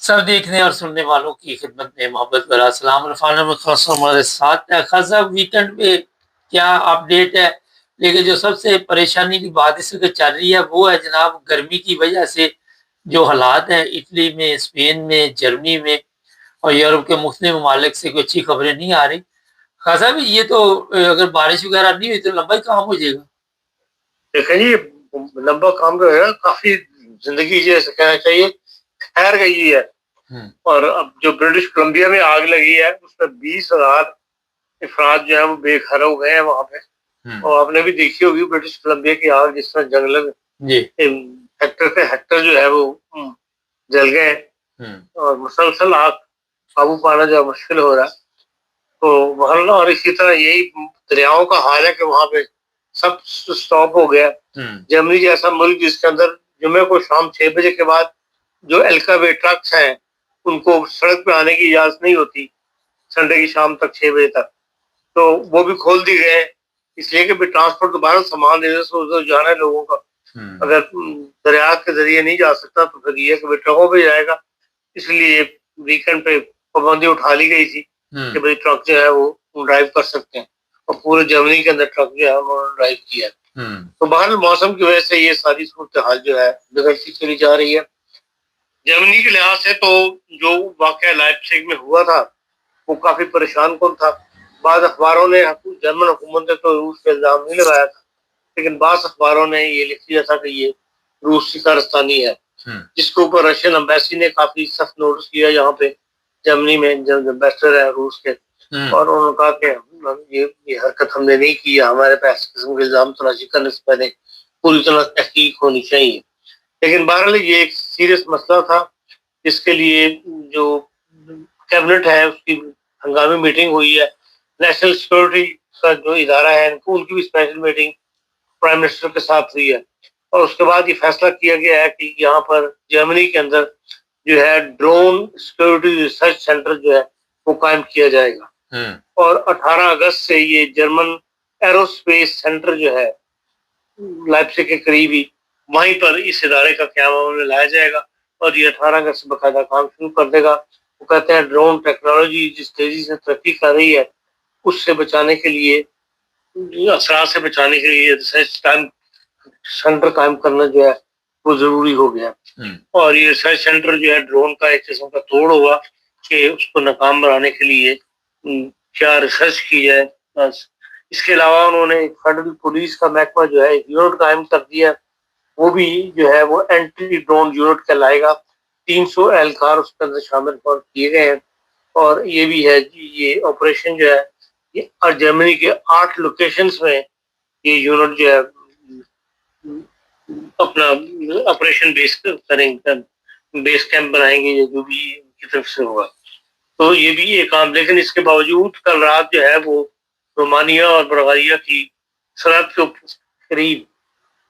سب دیکھنے اور سننے والوں کی خدمت میں محبت برا السلام عرفان میں خاص ہمارے ساتھ ہے خاصا ویکنڈ پہ کیا اپڈیٹ ہے. لیکن جو سب سے پریشانی کی بات اس وقت چل رہی ہے وہ ہے جناب گرمی کی وجہ سے جو حالات ہیں اٹلی میں، اسپین میں، جرمنی میں اور یورپ کے مختلف ممالک سے کوئی اچھی خبریں نہیں آ رہی. خاصا بھی یہ تو اگر بارش وغیرہ نہیں ہوئی تو لمبا ہی کام ہو جائے گا. دیکھیں جی، لمبا کام جو ہے کافی زندگی جیسے کہنا چاہیے ٹھہر گئی ہے. اور اب جو برٹش کولمبیا میں آگ لگی ہے اس میں 20,000 افراد جو ہے وہ بے گھر ہو گئے ہیں وہاں پہ. اور آپ نے بھی دیکھی ہوگی برٹش کولمبیا کی آگ، جس طرح جنگل ہیکٹر سے ہیکٹر جو ہے وہ جل گئے اور مسلسل آگ قابو پانا جو مشکل ہو رہا ہے. تو محلہ اور اسی طرح یہی دریاؤں کا حال ہے کہ وہاں پہ سب سٹاپ ہو گیا. جرمنی جیسا ملک جس کے اندر جمعے کو شام 6 بجے کے بعد جو ایلکاوے ٹرکس ہیں ان کو سڑک پہ آنے کی اجازت نہیں ہوتی سنڈے کی شام تک 6 بجے تک، تو وہ بھی کھول دی گئے ہیں اس لیے کہ ٹرانسپورٹ دوبارہ سامان دینے سے جانا ہے لوگوں کا. اگر دریا کے ذریعے نہیں جا سکتا تو پھر یہ کہ ٹرکوں پہ جائے گا. اس لیے ویکنڈ پہ پابندی اٹھا لی گئی تھی کہ بھائی ٹرک جو ہے وہ ڈرائیو کر سکتے ہیں، اور پورے جرمنی کے اندر ٹرک جو ہے انہوں نے ڈرائیو کیا. تو بہرحال موسم کی وجہ سے یہ ساری صورتحال جو ہے بگڑتی چلی جا رہی ہے. جرمنی کے لحاظ سے تو جو واقعہ لائپزگ میں ہوا تھا وہ کافی پریشان کن تھا. بعض اخباروں نے جرمن حکومت نے تو روس پہ الزام نہیں لگایا تھا، لیکن بعض اخباروں نے یہ لکھ دیا تھا کہ یہ روس کی کارستانی ہے، جس کے اوپر رشین امبیسی نے کافی سخت نوٹس کیا یہاں پہ جرمنی میں جو امبیسڈر ہے روس کے. اور انہوں نے کہا کہ یہ حرکت ہم نے نہیں کی، ہمارے پاس قسم کے الزام تلاشی کرنے سے پہلے پوری طرح تحقیق ہونی چاہیے. لیکن بہرحال یہ ایک سیریس مسئلہ تھا جس کے لیے جو کیبنٹ ہے اس کی ہنگامی میٹنگ ہوئی ہے. نیشنل سیکورٹی کا جو ادارہ ہے ان کی بھی اسپیشل میٹنگ پرائم منسٹر کے ساتھ ہوئی ہے، اور اس کے بعد یہ فیصلہ کیا گیا ہے کہ یہاں پر جرمنی کے اندر جو ہے ڈرون سیکورٹی ریسرچ سینٹر جو ہے وہ قائم کیا جائے گا. اور 18 اگست سے یہ جرمن ایرو اسپیس سینٹر جو ہے لائپزگ کے قریب ہی وہیں پر اس ادارے کا قیام میں لایا جائے گا، اور یہ 18 اگست سے باقاعدہ کام شروع کر دے گا. وہ کہتے ہیں ڈرون ٹیکنالوجی جس تیزی سے ترقی کر رہی ہے اس سے بچانے کے لیے، اثرات سے بچانے کے لیے ریسرچ سینٹر قائم کرنا جو ہے وہ ضروری ہو گیا. اور یہ ریسرچ سینٹر جو ہے ڈرون کا ایک قسم کا توڑ ہوگا کہ اس کو ناکام بنانے کے لیے کیا ریسرچ کی جائے. بس اس کے علاوہ انہوں نے فیڈرل پولیس کا محکمہ جو ہے یونٹ قائم کر دیا، وہ بھی جو ہے وہ اینٹی ڈرون یونٹ کہلائے گا. 300 اہلکار اس کے اندر شامل کیے گئے ہیں. اور یہ بھی ہے یہ آپریشن جو ہے یہ جرمنی کے 8 لوکیشنز میں یہ یونٹ جو ہے اپنا آپریشن بیس کریں گے، بیس کیمپ بنائیں گے جو بھی ان کی طرف سے ہوگا. تو یہ بھی ایک کام، لیکن اس کے باوجود کل رات جو ہے وہ رومانیہ اور بلغاریہ کی سرحد کے قریب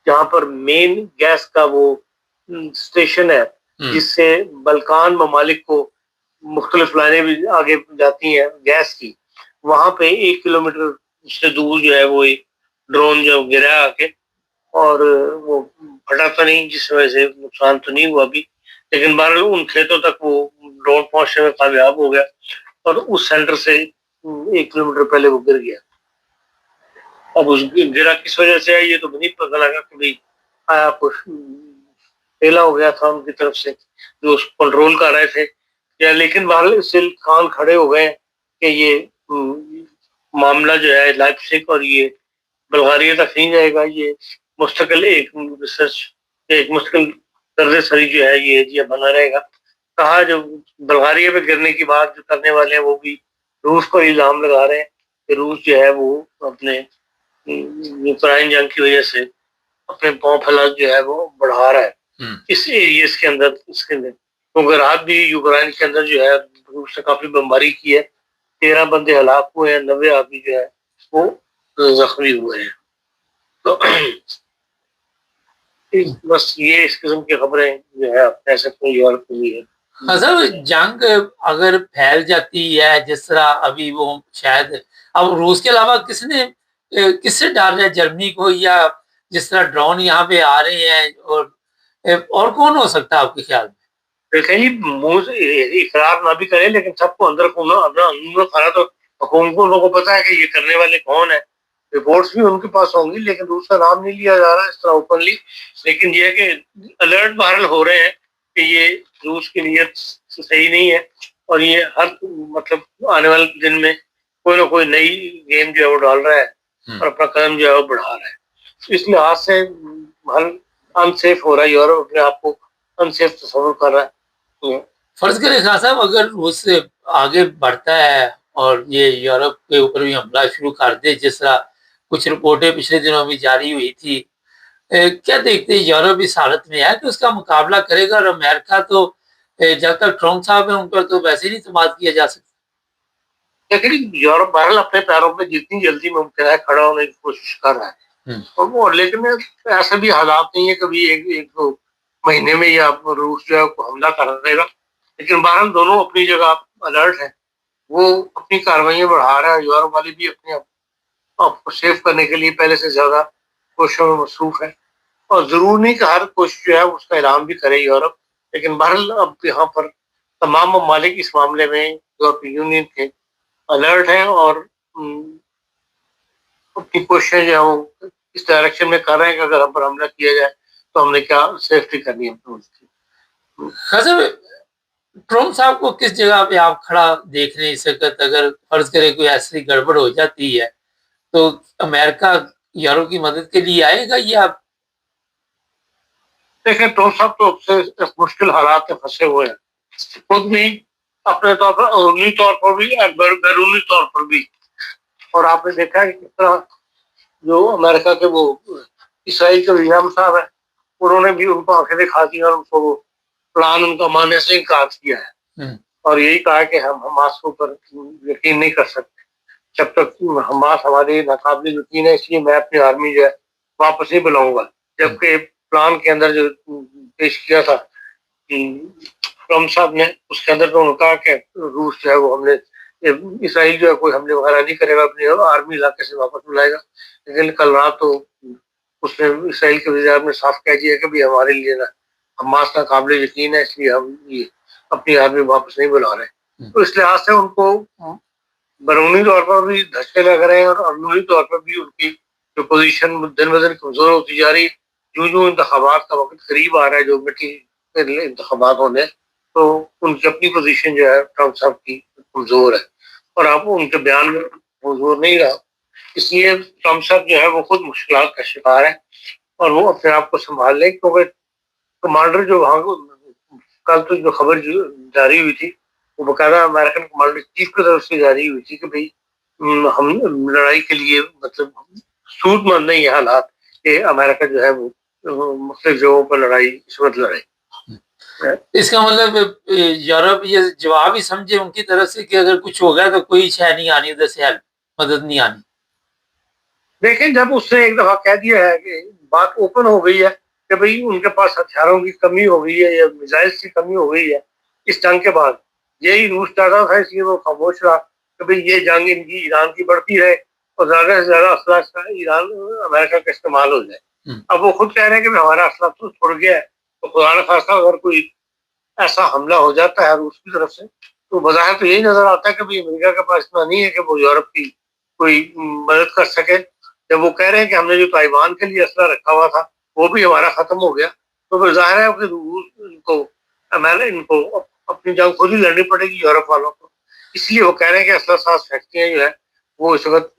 جہاں پر مین گیس کا وہ اسٹیشن ہے جس سے بلکان ممالک کو مختلف لائنیں بھی آگے جاتی ہیں گیس کی، وہاں پہ 1 کلومیٹر سے دور جو ہے وہ ڈرون جو گرا آ کے، اور وہ پھٹا تو نہیں جس وجہ سے نقصان تو نہیں ہوا ابھی، لیکن بہرحال ان کھیتوں تک وہ ڈرون پہنچنے میں کامیاب ہو گیا اور اس سینٹر سے 1 کلومیٹر پہلے وہ گر گیا. اب اس گرا کس وجہ سے ہے یہ تو نہیں پتہ لگا کہ بھائی آیا کچھ پھیلا ہو گیا تھا ان کی طرف سے جو اس کنٹرول کر رہے تھے یا، لیکن بہرحال سل خان کھڑے ہو گئے کہ یہ معاملہ جو ہے لائپزگ اور یہ بلغاریہ تک نہیں جائے گا، یہ مستقل ایک ریسرچ ایک مستقل طرز سری جو ہے یہ ایریا بنا رہے گا. کہا جو بلغاریہ پہ گرنے کی بات جو کرنے والے ہیں وہ بھی روس کو الزام لگا رہے ہیں کہ روس جو ہے وہ اپنے یوکرائن جنگ کی وجہ سے اپنے پاؤں پھیلاؤ جو ہے وہ بڑھا رہا ہے اس ایریاز کے اندر. اس کے اندر کیونکہ رات بھی یوکرائن کے اندر جو ہے روس نے کافی بمباری کی ہے، 13 بندے ہلاک ہوئے ہیں، 90 آدمی جو ہے وہ زخمی ہوئے ہیں. تو بس یہ اس قسم کی خبریں جو ہے کہہ سکتے ہیں یورپ میں ہے. جنگ اگر پھیل جاتی ہے جس طرح ابھی وہ شاید اب روس کے علاوہ کس سے ڈر رہا ہے، جرمنی کو یا جس طرح ڈرون یہاں پہ آ رہے ہیں، اور کون ہو سکتا ہے آپ کے خیال میں؟ دیکھیں جی منہ سے اقرار نہ بھی کرے لیکن سب کو اندر کو اپنا اندر کھانا تو حکومتوں کو پتا ہے کہ یہ کرنے والے کون ہیں. رپورٹس بھی ان کے پاس ہوں گی لیکن دوسرا نام نہیں لیا جا رہا اس طرح اوپنلی. لیکن یہ ہے کہ الرٹ بہرحال ہو رہے ہیں کہ یہ روس کی نیت صحیح نہیں ہے اور یہ ہر مطلب آنے والے دن میں کوئی نہ کوئی نئی گیم جو ہے وہ ڈال رہا ہے اور اپنا قدم جو ہے وہ بڑھا رہا ہے. اس لحاظ سے ہر انسیف ہو رہا ہے یورپ اپنے آپ کو انسیف تصور کر رہا ہے. فرض کریں خان صاحب اگر روس آگے بڑھتا ہے اور یہ یورپ کے اوپر بھی حملہ شروع کر دے جس طرح کچھ رپورٹیں پچھلے دنوں میں جاری ہوئی تھی، کیا دیکھتے ہیں یورپ اس حالت میں ہے کہ اس کا مقابلہ کرے گا؟ اور امریکہ تو جب تک ٹرمپ صاحب ہیں ان پر تو ویسے نہیں اعتماد کیا جا سکتا. لیکن یورپ بہرحال اپنے پیروں پہ جتنی جلدی ممکن ہے کھڑا ہونے کی کوشش کر رہا ہے. لیکن ایسے بھی حالات نہیں ہے کبھی ایک دو مہینے میں یا روس جو ہے حملہ کر دے گا. لیکن بہرحال دونوں اپنی جگہ الرٹ ہے، وہ اپنی کاروائیاں بڑھا رہا ہے. یورپ والے بھی اپنے آپ کو سیو کرنے کے لیے پہلے سے زیادہ کوششوں میں مصروف ہے اور ضرور نہیں کہ ہر کوشش جو ہے اس کا اعلان بھی کرے یورپ. لیکن بہرحال اب یہاں پر تمام ممالک اس معاملے میں یورپی یونین کے الرٹ ہیں اور اپنی کوششیں جو ہے وہ اس ڈائریکشن میں کر رہے ہیں کہ اگر ہم پر حملہ کیا جائے تو ہم نے کیا سیفٹی کرنی ہے. خضر ٹرمپ صاحب کو کس جگہ پہ آپ کھڑا دیکھ رہے ہیں اس وقت؟ اگر فرض کرے کوئی ایسی گڑبڑ ہو جاتی ہے تو امریکہ یورپ کی مدد کے لیے آئے گا یا؟ دیکھیں ٹرمپ صاحب تو مشکل حالات میں پھنسے ہوئے ہیں خود بھی اپنے طور پر، عمومی طور پر بھی اور بیرونی طور پر بھی. اور آپ نے دیکھا کہ کس طرح جو امریکہ کے وہ اسرائیل کے وزیر صاحب ہیں انہوں نے بھی ان کو آنکھیں دکھا دی اور ان کو وہ پلان ان کا ماننے سے انکار کیا ہے اور یہی کہا کہ ہم حماس کے اوپر یقین نہیں کر سکتے جب تک حماس ہماری ناقابل یقین ہے، اس لیے میں اپنی آرمی جو ہے واپس نہیں بلاؤں گا. جبکہ پلان کے اندر جو پیش کیا تھا ٹرمپ صاحب نے اس کے اندر تو انہوں نے کہا کہ روس جو ہے وہ ہم نے اسرائیل جو ہے کوئی حملے وغیرہ نہیں کرے گا، اپنی آرمی علاقے سے واپس بلائے گا. لیکن کل رات تو اس نے اسرائیل کے وزیر نے صاف کہہ دیا کہ بھی ہمارے لیے نا حماس کا قابل یقین ہے، اس لیے ہم یہ اپنی آرمی واپس نہیں بلا رہے. تو اس لحاظ سے ان کو بیرونی طور پر بھی دھچکے لگ رہے ہیں اور اندرونی طور پر بھی ان کی جو پوزیشن دن بدن کمزور ہوتی جا رہی. جو انتخابات کا وقت قریب آ رہا ہے، جو مٹی انتخابات ہونے، تو ان کی اپنی پوزیشن جو ہے ٹرمپ صاحب کی کمزور ہے اور اب ان کے بیان میں کمزور نہیں رہا. اس لیے ٹرمپ صاحب جو ہے وہ خود مشکلات کا شکار ہے اور وہ اپنے آپ کو سنبھال لیں. کیونکہ کمانڈر جو وہاں کل تو جو خبر جاری ہوئی تھی وہ باقاعدہ امریکن کمانڈر چیف کی طرف سے جاری ہوئی تھی کہ بھائی ہم لڑائی کے لیے مطلب سود مند نہیں ہے حالات کہ امریکہ جو ہے وہ مختلف جگہوں پر لڑائی اس وقت لڑے. اس کا مطلب یورپ یہ جواب ہی سمجھے ان کی طرف سے کہ اگر کچھ ہو گیا تو کوئی شے نہیں آنی ادھر سے مدد نہیں آنی. دیکھیں جب اس نے ایک دفعہ کہہ دیا ہے کہ بات اوپن ہو گئی ہے کہ بھئی ان کے پاس ہتھیاروں کی کمی ہو گئی ہے یا میزائل کی کمی ہو گئی ہے اس جنگ کے بعد، یہی روس چاہتا تھا اس لیے وہ خاموش رہا کہ بھئی یہ جنگ ان کی ایران کی بڑھتی رہے اور زیادہ سے زیادہ اسلحہ کا ایران امریکہ کا استعمال ہو جائے. اب وہ خود کہہ رہے ہیں کہ ہمارا اسلحہ تو چھوڑ گیا ہے، تو خدا نہ خواستہ اگر کوئی ایسا حملہ ہو جاتا ہے روس کی طرف سے تو بظاہر تو یہی نظر آتا ہے کہ بھئی امریکہ کے پاس اتنا نہیں ہے کہ وہ یورپ کی کوئی مدد کر سکے. جب وہ کہہ رہے ہیں کہ ہم نے جو تائیوان کے لیے اسلحہ رکھا ہوا تھا وہ بھی ہمارا ختم ہو گیا، تو پھر ظاہر ہے کہ ان کو اپنی جنگ خود ہی لڑنی پڑے گی یورپ والوں کو. اس لیے وہ کہہ رہے ہیں کہ اسلحہ ساز فیکٹریاں جو ہے وہ اس وقت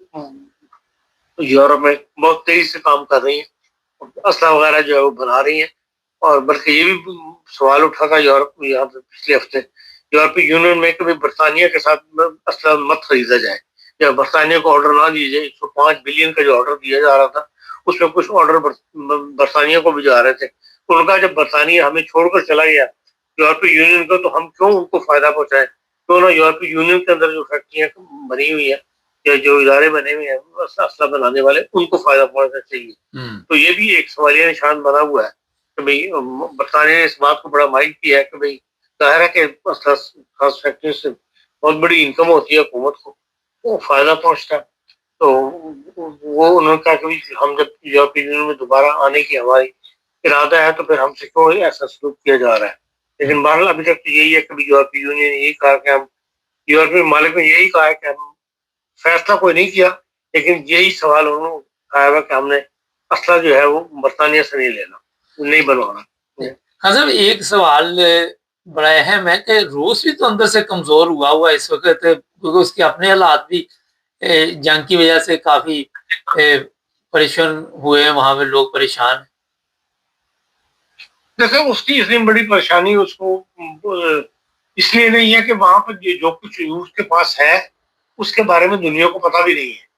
یورپ میں بہت تیزی سے کام کر رہی ہیں، اسلحہ وغیرہ جو ہے وہ بنا رہی ہیں. اور بلکہ یہ بھی سوال اٹھا تھا یورپ یہاں پہ پچھلے ہفتے یورپی یونین میں کہ برطانیہ کے ساتھ اسلحہ مت خریدا جائے یا برطانیہ کو آرڈر نہ دیے جائے. 105 بلین کا جو آرڈر دیا جا رہا تھا اس میں کچھ آرڈر برطانیہ کو بھی جا رہے تھے. ان کا جب برطانیہ ہمیں چھوڑ کر چلا گیا یورپی یونین کو تو ہم کیوں ان کو فائدہ پہنچائیں؟ کیوں نہ یورپی یونین کے اندر جو فیکٹریاں بنی ہوئی ہیں یا جو ادارے بنے ہوئے ہیں اسلحہ بنانے والے ان کو فائدہ پہنچنا چاہیے. تو یہ بھی ایک سوالیہ نشان بنا ہوا ہے کہ بھئی برطانیہ نے اس بات کو بڑا مائنڈ کیا ہے کہ بھئی ظاہر ہے کہ خاص فیکٹری سے بہت بڑی انکم ہوتی ہے حکومت کو، وہ فائدہ پہنچتا ہے. تو وہ انہوں نے کہا کہ ہم جب یورپی یونین میں دوبارہ آنے کی ہماری ارادہ ہے تو پھر ہم سے کیوں ایسا سلوک کیا جا رہا ہے. لیکن بہرحال ابھی تک تو یہی ہے، کبھی یورپی یونین نے یہی کہا کہ ہم، یورپی ممالک نے یہی کہا ہے کہ ہم فیصلہ کوئی نہیں کیا، لیکن یہی سوال انہوں نے کہا ہے کہ ہم نے اسلحہ جو ہے وہ برطانیہ سے نہیں لینا، نہیں بنوانا۔ ہاں صاحب، ایک سوال بڑا اہم ہے کہ روس بھی تو اندر سے کمزور ہوا اس وقت، کیونکہ اس کے اپنے حالات بھی جنگ کی وجہ سے کافی پریشان ہوئے ہیں، وہاں پہ لوگ پریشان ہیں۔ دیکھیں اس کی اتنی بڑی پریشانی اس کو اس لیے نہیں ہے کہ وہاں پر جو کچھ روس کے پاس ہے اس کے بارے میں دنیا کو پتہ بھی نہیں ہے۔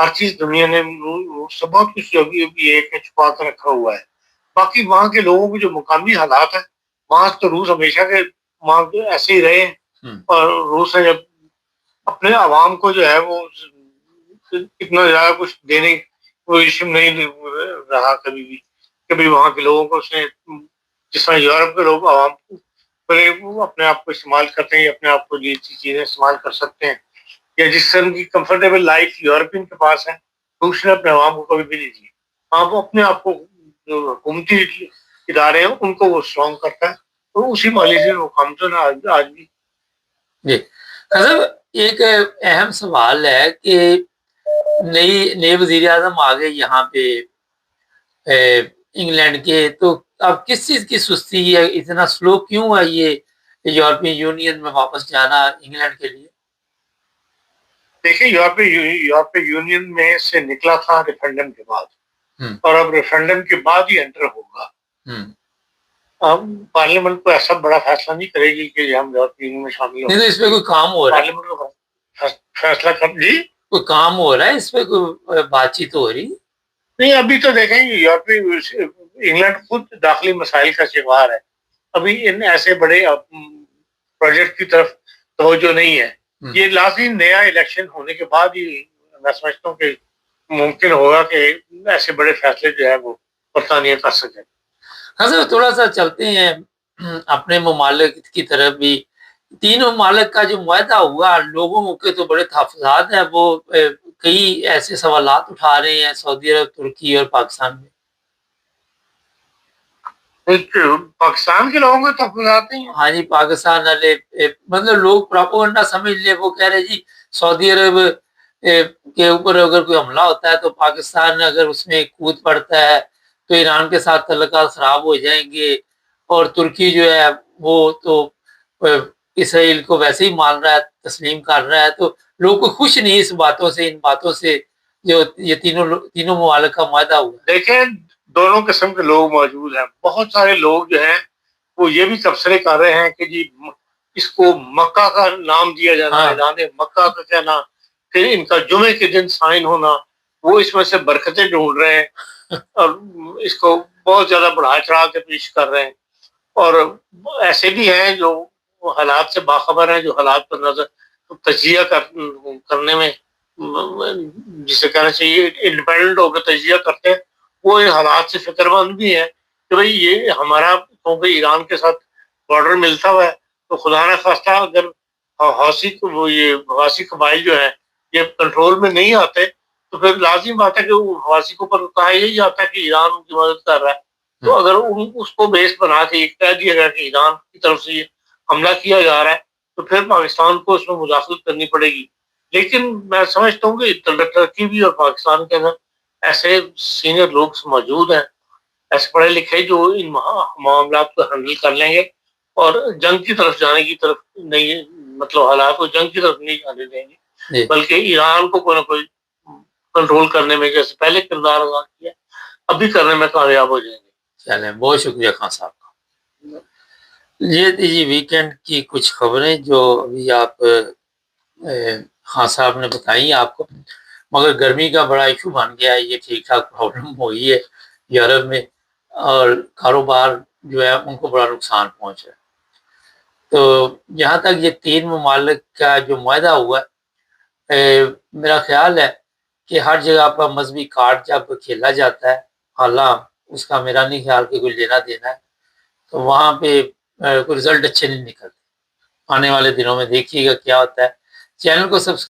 ہر چیز دنیا نے روس سے بہت کچھ جو بھی ایک چھپا کر رکھا ہوا ہے۔ باقی وہاں کے لوگوں کے جو مقامی حالات ہیں، وہاں تو روس ہمیشہ کے وہاں ایسے ہی رہے ہیں، اور روس نے جب اپنے عوام کو جو ہے وہ اتنا زیادہ کچھ دینے کی پوزیشن نہیں رہا کبھی بھی۔ کبھی وہاں کے لوگوں کو اس نے، جس طرح یورپ کے لوگ عوام کو اپنے آپ کو استعمال کرتے ہیں، اپنے آپ کو یہ چیزیں استعمال کر سکتے ہیں، یا جس طرح کی کمفرٹیبل لائف یورپین کے پاس ہے، روس نے اپنے عوام کو کبھی بھی نہیں دی۔ ہاں وہ اپنے آپ کو جو حکومتی ادارے ہیں ان کو وہ اسٹرانگ کرتا ہے، تو اسی مالی سے وہ کام تو آج بھی۔ جی حضرت، ایک اہم سوال ہے کہ نئے وزیر اعظم آ گئے یہاں پہ انگلینڈ کے، تو اب کس چیز کی سستی ہے، اتنا سلو کیوں ہے یہ یورپی یونین میں واپس جانا انگلینڈ کے لیے؟ دیکھیں یورپی یونین میں سے نکلا تھا ریفرنڈم کے بعد، اور اب ریفرنڈم کے بعد ہی انٹر ہوگا۔ اب پارلیمنٹ کو ایسا بڑا فیصلہ نہیں کرے گی کہ ہم یورپی یونین میں شامل ہوں۔ اس پہ کوئی کام ہو رہا ہے؟ پارلیمنٹ کو فیصلہ کر جی کوئی کام ہو رہا ہے اس پہ، کوئی بات چیت ہو رہی نہیں؟ ابھی تو دیکھیں یورپی انگلینڈ خود داخلی مسائل کا شکار ہے، ابھی ان ایسے بڑے پروجیکٹ کی طرف توجہ نہیں ہے۔ یہ لازمی نیا الیکشن ہونے کے بعد ہی میں سمجھتا ہوں کہ ممکن ہوگا کہ ایسے بڑے فیصلے جو ہے وہ برطانیہ کر سکے۔ حضرت تھوڑا سا چلتے ہیں اپنے ممالک کی طرف بھی۔ تین ممالک کا جو معاہدہ ہوا، لوگوں کے تو بڑے تحفظات ہیں، وہ کئی ایسے سوالات اٹھا رہے ہیں سعودی عرب، ترکی اور پاکستان میں۔ پاکستان کے لوگوں کے تحفظات نہیں ہیں؟ ہاں جی، پاکستان والے مطلب لوگ پراپوگنڈا سمجھ لے، وہ کہہ رہے جی سعودی عرب کے اوپر اگر کوئی حملہ ہوتا ہے تو پاکستان اگر اس میں کود پڑتا ہے تو ایران کے ساتھ تعلقات خراب ہو جائیں گے، اور ترکی جو ہے وہ تو اسرائیل کو ویسے ہی مان رہا ہے، تسلیم کر رہا ہے، تو لوگ کو خوش نہیں اس باتوں سے، ان باتوں سے جو یہ تینوں ممالک کا معاہدہ ہوا۔ دیکھیں دونوں قسم کے لوگ موجود ہیں۔ بہت سارے لوگ جو ہیں وہ یہ بھی تبصرے کر رہے ہیں کہ جی اس کو مکہ کا نام دیا جانا، اعلان مکہ کا کہنا، پھر ان کا جمعے کے دن سائن ہونا، وہ اس میں سے برکتیں ڈھونڈ رہے ہیں اور اس کو بہت زیادہ بڑھا چڑھا کے پیش کر رہے ہیں۔ اور ایسے بھی ہیں جو حالات سے باخبر ہیں، جو حالات پر نظر تجزیہ کرنے میں، جسے کہنا چاہیے انڈیپینڈنٹ ہو کر تجزیہ کرتے ہیں، وہ ان حالات سے فکر مند بھی ہیں کہ بھئی یہ ہمارا کیونکہ ایران کے ساتھ بارڈر ملتا ہوا ہے، تو خدا نہ خواستہ اگر حواسی قبائل جو ہیں یہ کنٹرول میں نہیں آتے تو پھر لازم بات ہے کہ وہ حواسی کو پر کہا یہی جاتا ہے کہ ایران ان کی مدد کر رہا ہے۔ تو اگر اس کو بیس بنا کے کہہ دیا گیا کہ ایران کی طرف سے یہ حملہ کیا جا رہا ہے تو پھر پاکستان کو اس میں مداخلت کرنی پڑے گی۔ لیکن میں سمجھتا ہوں کہ ترکی بھی اور پاکستان کے اندر ایسے سینئر لوگ موجود ہیں، ایسے پڑھے لکھے، جو ان معاملات کو ہینڈل کر لیں گے اور جنگ کی طرف جانے کی طرف نہیں، مطلب حالات کو جنگ کی طرف نہیں جانے دیں گے، بلکہ ایران کو کوئی نہ کوئی کنٹرول کرنے میں جیسے پہلے کردار ادا کیا ابھی کرنے میں کامیاب ہو جائیں گے۔ چلیں، بہت شکریہ خان صاحب کا۔ یہ تھی جی ویکینڈ کی کچھ خبریں جو ابھی آپ خان صاحب نے بتائی آپ کو، مگر گرمی کا بڑا ایشو بن گیا ہے، یہ ٹھیک ٹھاک پرابلم ہوئی ہے یورپ میں، اور کاروبار جو ہے ان کو بڑا نقصان پہنچا ہے۔ تو جہاں تک یہ تین ممالک کا جو معاہدہ ہوا ہے، میرا خیال ہے کہ ہر جگہ پر مذہبی کارڈ جب کھیلا جاتا ہے، حالانکہ اس کا میرا نہیں خیال کہ کوئی لینا دینا ہے، تو وہاں پہ کوئی رزلٹ اچھے نہیں نکلتے۔ آنے والے دنوں میں دیکھیے گا کیا ہوتا ہے۔ چینل کو سبسکرائب